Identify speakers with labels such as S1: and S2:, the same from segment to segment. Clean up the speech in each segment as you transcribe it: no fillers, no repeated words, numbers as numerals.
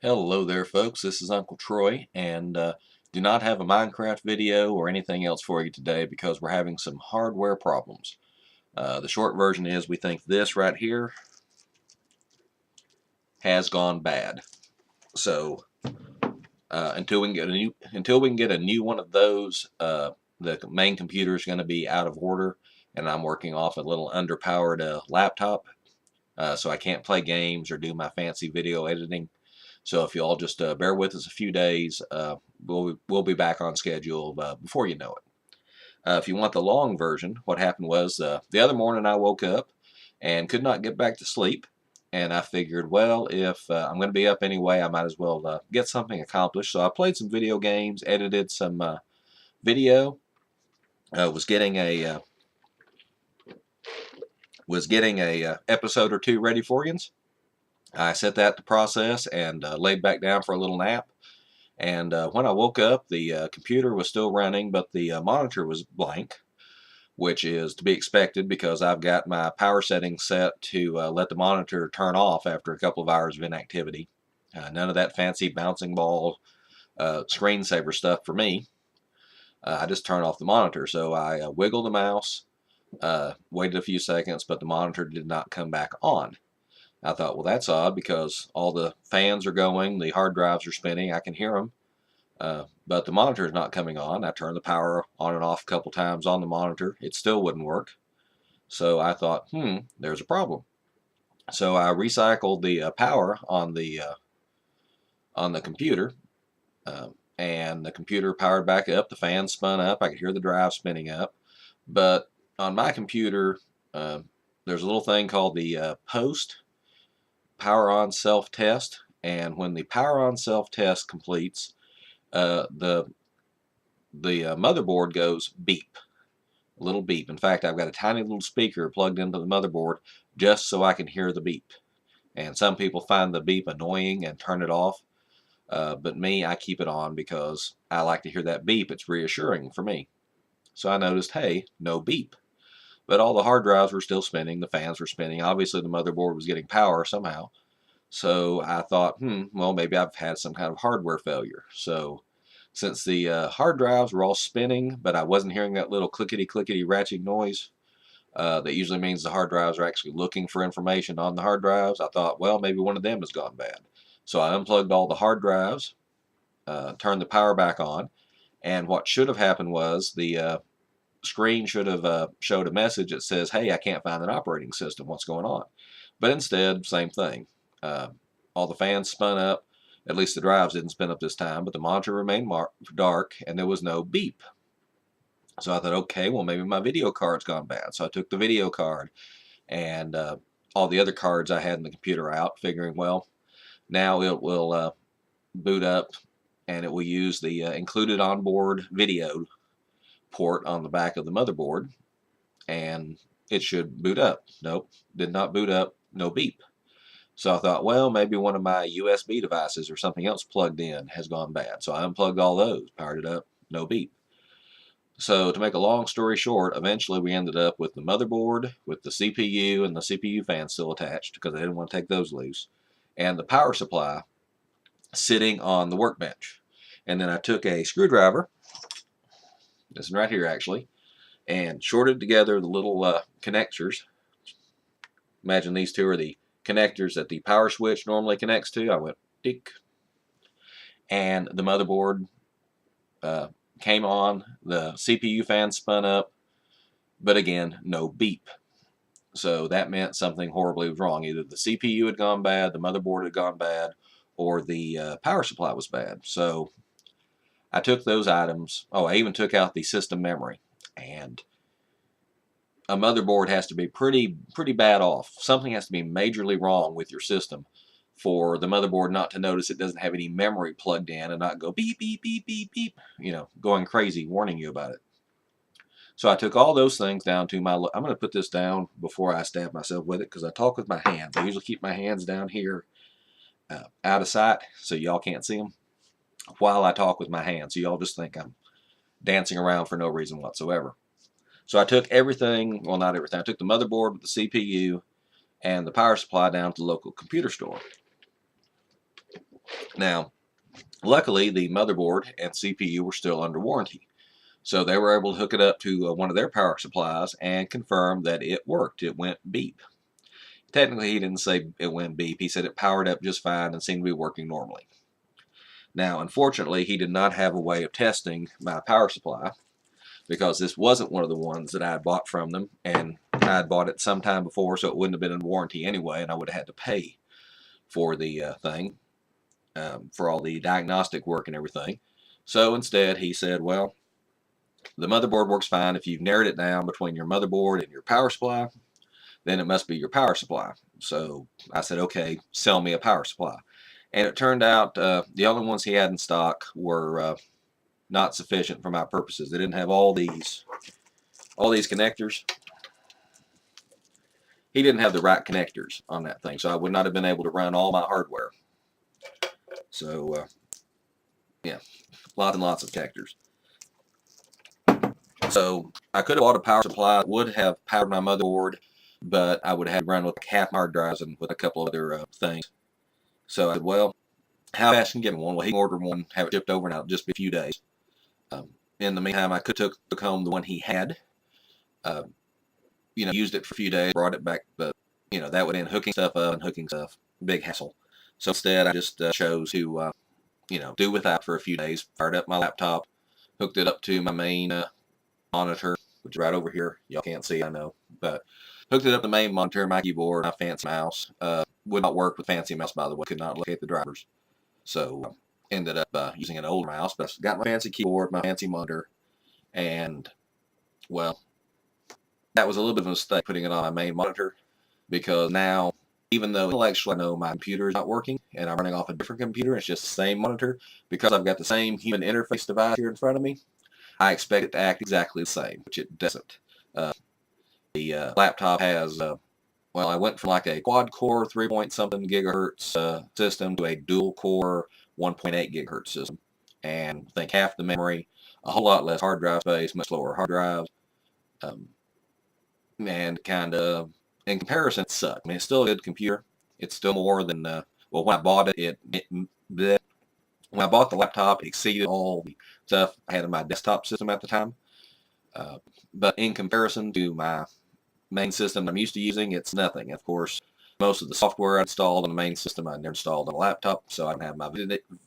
S1: Hello there folks, this is Uncle Troy and do not have a Minecraft video or anything else for you today because we're having some hardware problems. The short version is we think this right here has gone bad. So until we can get a new one of those, the main computer is going to be out of order, and I'm working off a little underpowered laptop, so I can't play games or do my fancy video editing. So if you all just bear with us a few days, we'll be back on schedule before you know it. If you want the long version, what happened was the other morning I woke up and could not get back to sleep, and I figured, well, if I'm going to be up anyway, I might as well get something accomplished. So I played some video games, edited some video, was getting a episode or two ready for you. I set that to process and laid back down for a little nap. And when I woke up, the computer was still running, but the monitor was blank, which is to be expected because I've got my power settings set to let the monitor turn off after a couple of hours of inactivity. None of that fancy bouncing ball screensaver stuff for me. I just turn off the monitor. So I wiggled the mouse, waited a few seconds, but the monitor did not come back on. I thought, well, that's odd because all the fans are going, the hard drives are spinning, I can hear them, but the monitor is not coming on. I turned the power on and off a couple times on the monitor. It still wouldn't work. So I thought, there's a problem. So I recycled the power on the computer, and the computer powered back up. The fan spun up. I could hear the drive spinning up. But on my computer, there's a little thing called the post power on self test, and when the power on self test completes, the motherboard goes beep, a little beep. In fact, I've got a tiny little speaker plugged into the motherboard just so I can hear the beep. And some people find the beep annoying and turn it off, but me, I keep it on because I like to hear that beep. It's reassuring for me. So I noticed, hey, no beep. But all the hard drives were still spinning, the fans were spinning. Obviously the motherboard was getting power somehow. So I thought, well, maybe I've had some kind of hardware failure. So since the hard drives were all spinning, but I wasn't hearing that little clickety-clickety ratchet noise, that usually means the hard drives are actually looking for information on the hard drives, I thought, well, maybe one of them has gone bad. So I unplugged all the hard drives, turned the power back on, and what should have happened was the screen should have showed a message that says, hey, I can't find an operating system, what's going on? But instead, same thing. All the fans spun up. At least the drives didn't spin up this time, but the monitor remained dark and there was no beep. So I thought, okay, well, maybe my video card's gone bad. So I took the video card and all the other cards I had in the computer out, figuring, well, now it will boot up and it will use the included onboard video port on the back of the motherboard, and it should boot up. Nope, did not boot up, no beep. So I thought, well, maybe one of my USB devices or something else plugged in has gone bad. So I unplugged all those, powered it up, no beep. So to make a long story short, eventually we ended up with the motherboard, with the CPU and the CPU fan still attached because I didn't want to take those loose, and the power supply sitting on the workbench. And then I took a screwdriver, this one right here actually, and shorted together the little connectors. Imagine these two are the connectors that the power switch normally connects to. I went tick, and the motherboard came on, the CPU fan spun up, but again, no beep. So that meant something horribly was wrong. Either the CPU had gone bad, the motherboard had gone bad, or the power supply was bad. So I took those items. Oh, I even took out the system memory. And a motherboard has to be pretty bad off. Something has to be majorly wrong with your system for the motherboard not to notice it doesn't have any memory plugged in and not go beep, beep, beep, beep, beep, going crazy, warning you about it. So I took all those things down to my, I'm going to put this down before I stab myself with it because I talk with my hands. I usually keep my hands down here out of sight so y'all can't see them while I talk with my hands. So y'all just think I'm dancing around for no reason whatsoever. So I took everything, well, not everything. I took the motherboard with the CPU and the power supply down to the local computer store. Now, luckily, the motherboard and CPU were still under warranty. So they were able to hook it up to one of their power supplies and confirm that it worked. It went beep. Technically, he didn't say it went beep. He said it powered up just fine and seemed to be working normally. Now, unfortunately, he did not have a way of testing my power supply because this wasn't one of the ones that I had bought from them, and I had bought it sometime before, so it wouldn't have been in warranty anyway, and I would have had to pay for the thing, for all the diagnostic work and everything. So instead, he said, well, the motherboard works fine. If you've narrowed it down between your motherboard and your power supply, then it must be your power supply. So I said, okay, sell me a power supply. And it turned out the only ones he had in stock were not sufficient for my purposes. They didn't have all these connectors. He didn't have the right connectors on that thing, so I would not have been able to run all my hardware. So yeah, lots and lots of connectors. So I could have bought a power supply that would have powered my motherboard, but I would have had to run with half my hard drives and with a couple of other things. So I said, well, how fast can you get one? Well, he can order one, have it shipped over, and it'll just be a few days. In the meantime, I could took home the one he had, used it for a few days, brought it back, but that would end hooking stuff up and hooking stuff, big hassle. So instead, I just chose to do without for a few days. Fired up my laptop, hooked it up to my main monitor, which is right over here. Y'all can't see, I know, but hooked it up to the main monitor, my keyboard, my fancy mouse. Would not work with fancy mouse, by the way. Could not locate the drivers. So ended up using an old mouse, but got my fancy keyboard, my fancy monitor, and well, that was a little bit of a mistake putting it on my main monitor, because now, even though intellectually I know my computer is not working and I'm running off a different computer, it's just the same monitor, because I've got the same human interface device here in front of me, I expect it to act exactly the same, which it doesn't. The laptop has, I went from like a quad-core 3-point-something gigahertz system to a dual-core 1.8 gigahertz system. And I think half the memory, a whole lot less hard drive space, much slower hard drives. And kind of, in comparison, it sucked. I mean, it's still a good computer. It's still more than, when I bought it, when I bought the laptop, it exceeded all the stuff I had in my desktop system at the time. But in comparison to my main system I'm used to using, it's nothing. Of course, most of the software I installed on the main system I never installed on a laptop, so I don't have my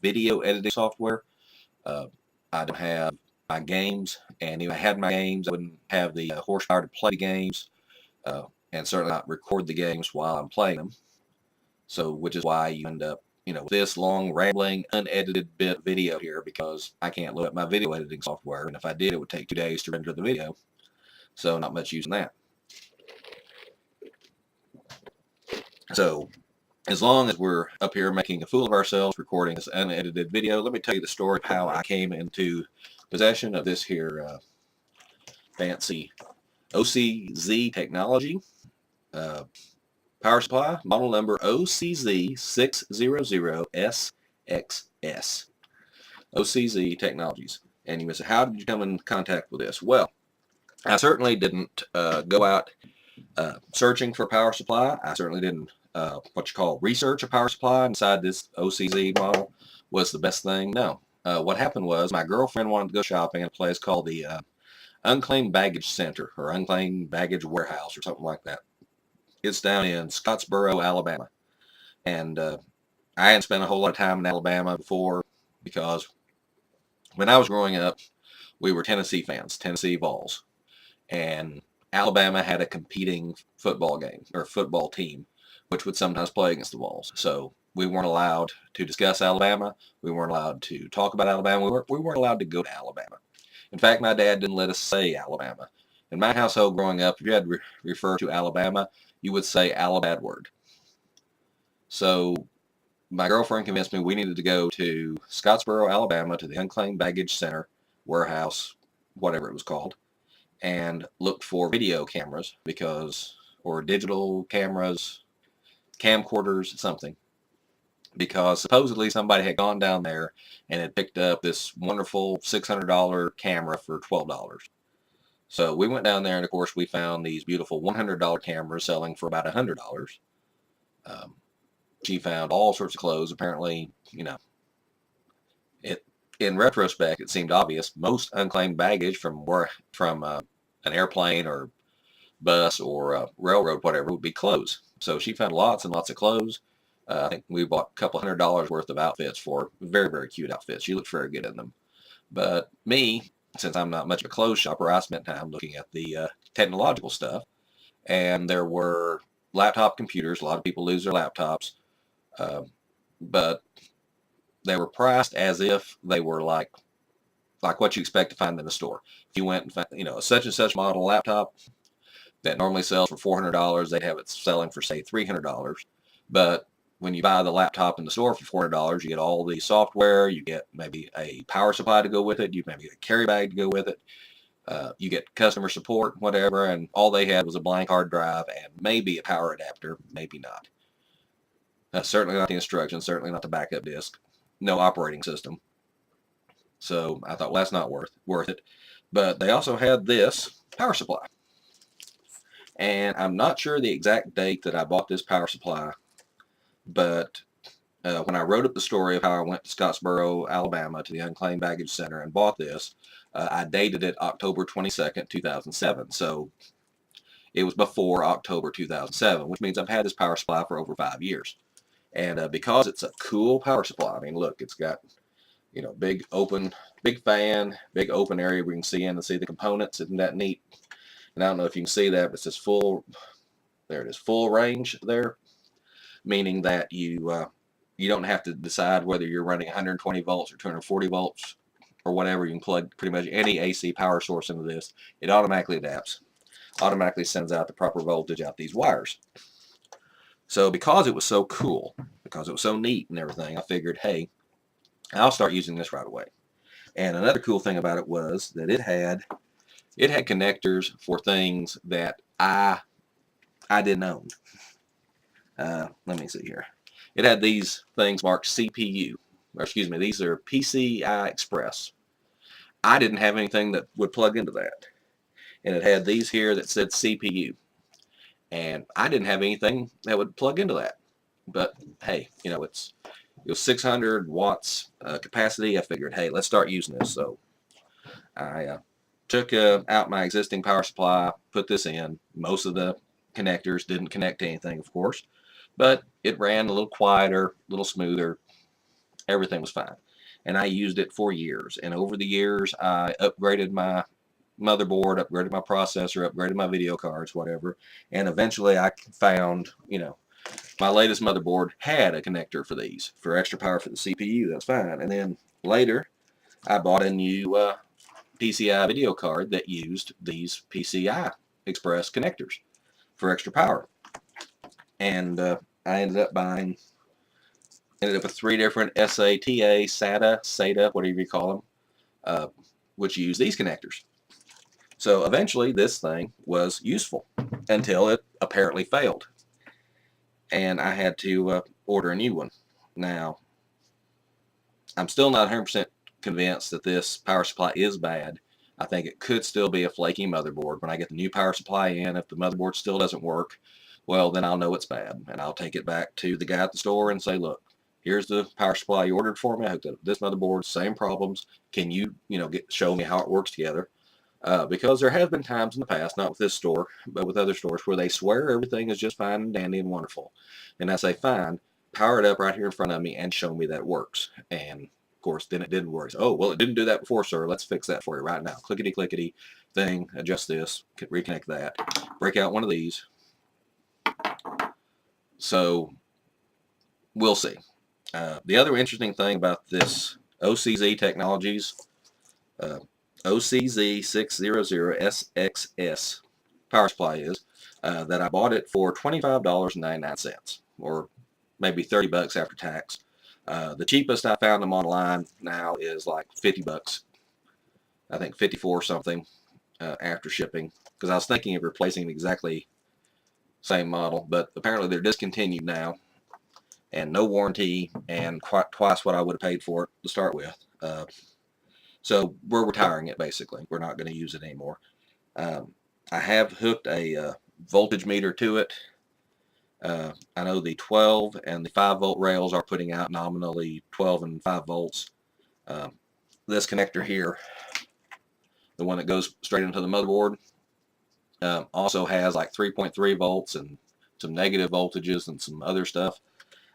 S1: video editing software. I don't have my games, and if I had my games, I wouldn't have the horsepower to play the games, and certainly not record the games while I'm playing them. So, which is why you end up, with this long, rambling, unedited bit of video here, because I can't load up my video editing software, and if I did, it would take 2 days to render the video. So, not much using that. So, as long as we're up here making a fool of ourselves, recording this unedited video, let me tell you the story of how I came into possession of this here fancy OCZ Technology power supply, model number OCZ600SXS. OCZ Technologies. And you may say, how did you come in contact with this? Well, I certainly didn't go out searching for a power supply. I certainly didn't research a power supply inside this OCZ model was the best thing. No. What happened was my girlfriend wanted to go shopping at a place called the Unclaimed Baggage Center, or Unclaimed Baggage Warehouse, or something like that. It's down in Scottsboro, Alabama. And I hadn't spent a whole lot of time in Alabama before, because when I was growing up, we were Tennessee fans, Tennessee Vols. And Alabama had a competing football game, or football team, which would sometimes play against the Vols. So we weren't allowed to discuss Alabama. We weren't allowed to talk about Alabama. We weren't allowed to go to Alabama. In fact, my dad didn't let us say Alabama. In my household growing up, if you had to refer to Alabama, you would say Alabad word. So my girlfriend convinced me we needed to go to Scottsboro, Alabama, to the Unclaimed Baggage Center, warehouse, whatever it was called, and look for video cameras, or digital cameras, camcorders, something. Because supposedly somebody had gone down there and had picked up this wonderful $600 camera for $12. So we went down there, and of course we found these beautiful $100 cameras selling for about $100. She found all sorts of clothes. Apparently, It, in retrospect, it seemed obvious. Most unclaimed baggage from an airplane or bus or railroad, whatever, would be clothes. So she found lots and lots of clothes. I think we bought a couple $100 worth of outfits for her. Very, very cute outfits. She looked very good in them. But me, since I'm not much of a clothes shopper, I spent time looking at the technological stuff. And there were laptop computers. A lot of people lose their laptops. Uh, but they were priced as if they were like what you expect to find in the store. If you went and found, a such and such model laptop that normally sells for $400, they'd have it selling for, say, $300. But when you buy the laptop in the store for $400, you get all the software, you get maybe a power supply to go with it, you maybe get a carry bag to go with it, you get customer support, whatever, and all they had was a blank hard drive and maybe a power adapter, maybe not. Certainly not the instructions, certainly not the backup disk, no operating system. So I thought, well, that's not worth it. But they also had this power supply. And I'm not sure the exact date that I bought this power supply, but when I wrote up the story of how I went to Scottsboro, Alabama to the Unclaimed Baggage Center and bought this, I dated it October 22nd, 2007. So it was before October 2007, which means I've had this power supply for over 5 years. And because it's a cool power supply, I mean, look, it's got, big fan, big open area where you can see in and see the components. Isn't that neat? And I don't know if you can see that, but it says there it is, full range there, meaning that you don't have to decide whether you're running 120 volts or 240 volts or whatever. You can plug pretty much any AC power source into this. It automatically adapts, automatically sends out the proper voltage out these wires. So because it was so cool, because it was so neat and everything, I figured, hey, I'll start using this right away. And another cool thing about it was that it had connectors for things that I didn't own. Let me see here. It had these things marked CPU, or excuse me, these are PCI Express. I didn't have anything that would plug into that. And it had these here that said CPU. And I didn't have anything that would plug into that. But hey, it was 600 watts capacity. I figured, hey, let's start using this. So I took out my existing power supply, put this in. Most of the connectors didn't connect to anything, of course, but it ran a little quieter, a little smoother. Everything was fine. And I used it for years. And over the years, I upgraded my motherboard, upgraded my processor, upgraded my video cards, whatever. And eventually I found, my latest motherboard had a connector for these, for extra power for the CPU. That's fine. And then later, I bought a new PCI video card that used these PCI Express connectors for extra power. And I ended up with 3 different SATA, whatever you call them, which use these connectors. So eventually this thing was useful until it apparently failed. And I had to order a new one. Now, I'm still not 100% convinced that this power supply is bad. I think it could still be a flaky motherboard. When I get the new power supply in, if the motherboard still doesn't work, well, then I'll know it's bad. And I'll take it back to the guy at the store and say, look, here's the power supply you ordered for me. I hooked up this motherboard, same problems. Can you, show me how it works together? Because there have been times in the past, not with this store, but with other stores, where they swear everything is just fine and dandy and wonderful. And I say, fine, power it up right here in front of me and show me that it works. And of course, then it didn't work. So, oh, well, it didn't do that before, sir. Let's fix that for you right now. Clickety-clickety thing, adjust this, reconnect that, break out one of these. So we'll see. The other interesting thing about this OCZ Technologies OCZ600SXS power supply is that I bought it for $25.99, or maybe $30 after tax. The cheapest I found them online now is like $50. I think 54 something after shipping, because I was thinking of replacing exactly same model, but apparently they're discontinued now, and no warranty, and quite twice what I would have paid for it to start with. So we're retiring it, basically. We're not going to use it anymore. I have hooked a voltage meter to it. I know the 12 and the 5 volt rails are putting out nominally 12 and 5 volts. This connector here, the one that goes straight into the motherboard, also has like 3.3 volts and some negative voltages and some other stuff.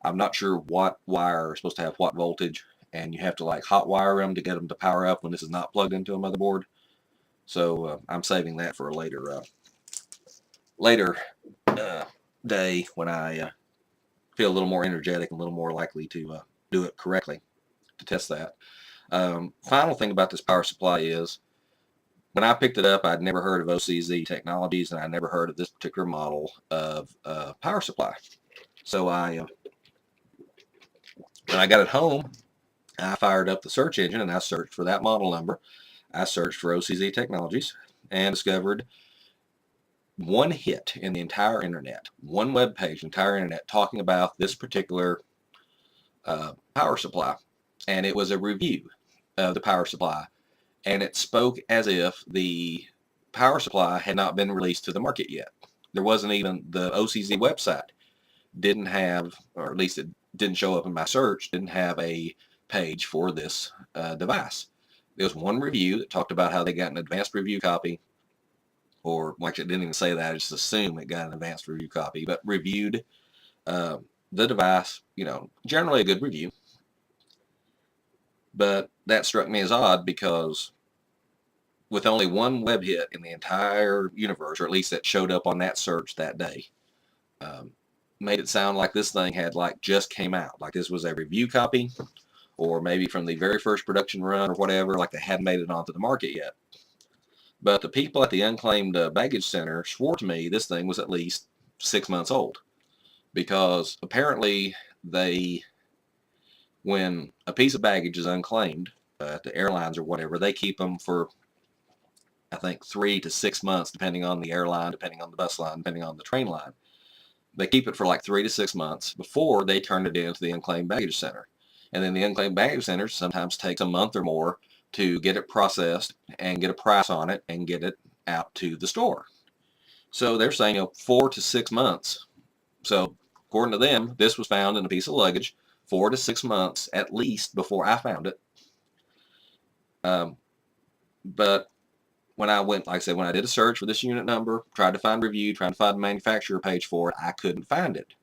S1: I'm not sure what wire is supposed to have what voltage, and you have to like hot wire them to get them to power up when this is not plugged into a motherboard. So I'm saving that for a later day when I feel a little more energetic and a little more likely to do it correctly, to test that. Final thing about this power supply is, when I picked it up, I'd never heard of OCZ Technologies, and I never heard of this particular model of power supply. So when I got it home, I fired up the search engine and I searched for that model number. I searched for OCZ Technologies and discovered one hit in the entire internet, one web page, entire internet, talking about this particular power supply. And it was a review of the power supply. And it spoke as if the power supply had not been released to the market yet. There wasn't even, the OCZ website didn't have, or at least it didn't show up in my search, didn't have a page for this device. There was one review that talked about how they got an advanced review copy, or like it didn't even say that, I just assume it got an advanced review copy, but reviewed the device, generally a good review. But that struck me as odd because with only one web hit in the entire universe, or at least that showed up on that search that day, made it sound like this thing had like just came out, like this was a review copy, or maybe from the very first production run or whatever, like they hadn't made it onto the market yet. But the people at the Unclaimed Baggage Center swore to me this thing was at least 6 months old, because apparently when a piece of baggage is unclaimed at the airlines or whatever, they keep them for, I think, 3 to 6 months, depending on the airline, depending on the bus line, depending on the train line. They keep it for like 3 to 6 months before they turn it into the Unclaimed Baggage Center. And then the Unclaimed Baggage Center sometimes takes a month or more to get it processed and get a price on it and get it out to the store. So they're saying 4 to 6 months. So according to them, this was found in a piece of luggage 4 to 6 months at least before I found it. But when I went, like I said, when I did a search for this unit number, tried to find review, tried to find the manufacturer page for it, I couldn't find it.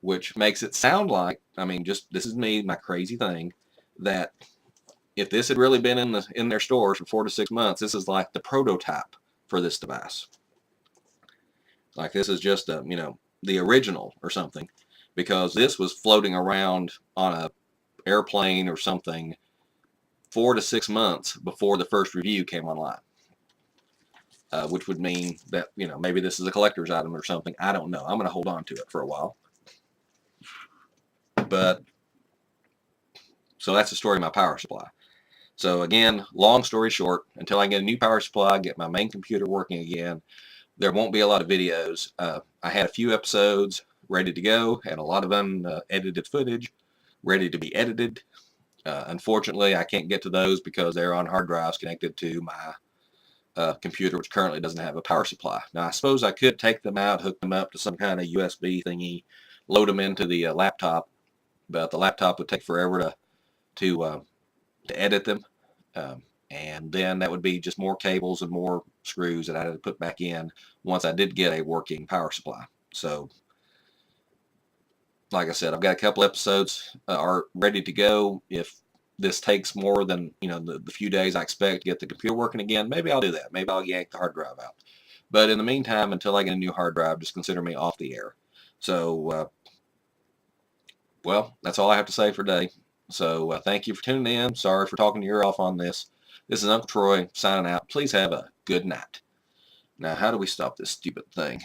S1: Which makes it sound like, this is me, my crazy thing, that if this had really been in their stores for 4 to 6 months, this is like the prototype for this device. Like this is just the original or something, because this was floating around on a airplane or something 4 to 6 months before the first review came online. Which would mean that, maybe this is a collector's item or something. I don't know. I'm going to hold on to it for a while. But, so that's the story of my power supply. So again, long story short, until I get a new power supply, get my main computer working again, there won't be a lot of videos. I had a few episodes ready to go, and a lot of unedited footage ready to be edited. Unfortunately, I can't get to those because they're on hard drives connected to my computer, which currently doesn't have a power supply. Now, I suppose I could take them out, hook them up to some kind of USB thingy, load them into the laptop, but the laptop would take forever to edit them, and then that would be just more cables and more screws that I had to put back in once I did get a working power supply. So, like I said, I've got a couple episodes are ready to go. If this takes more than the few days I expect to get the computer working again, maybe I'll do that. Maybe I'll yank the hard drive out. But in the meantime, until I get a new hard drive, just consider me off the air. So, well, that's all I have to say for today. So thank you for tuning in. Sorry for talking your ear off on this. This is Uncle Troy signing out. Please have a good night. Now, how do we stop this stupid thing?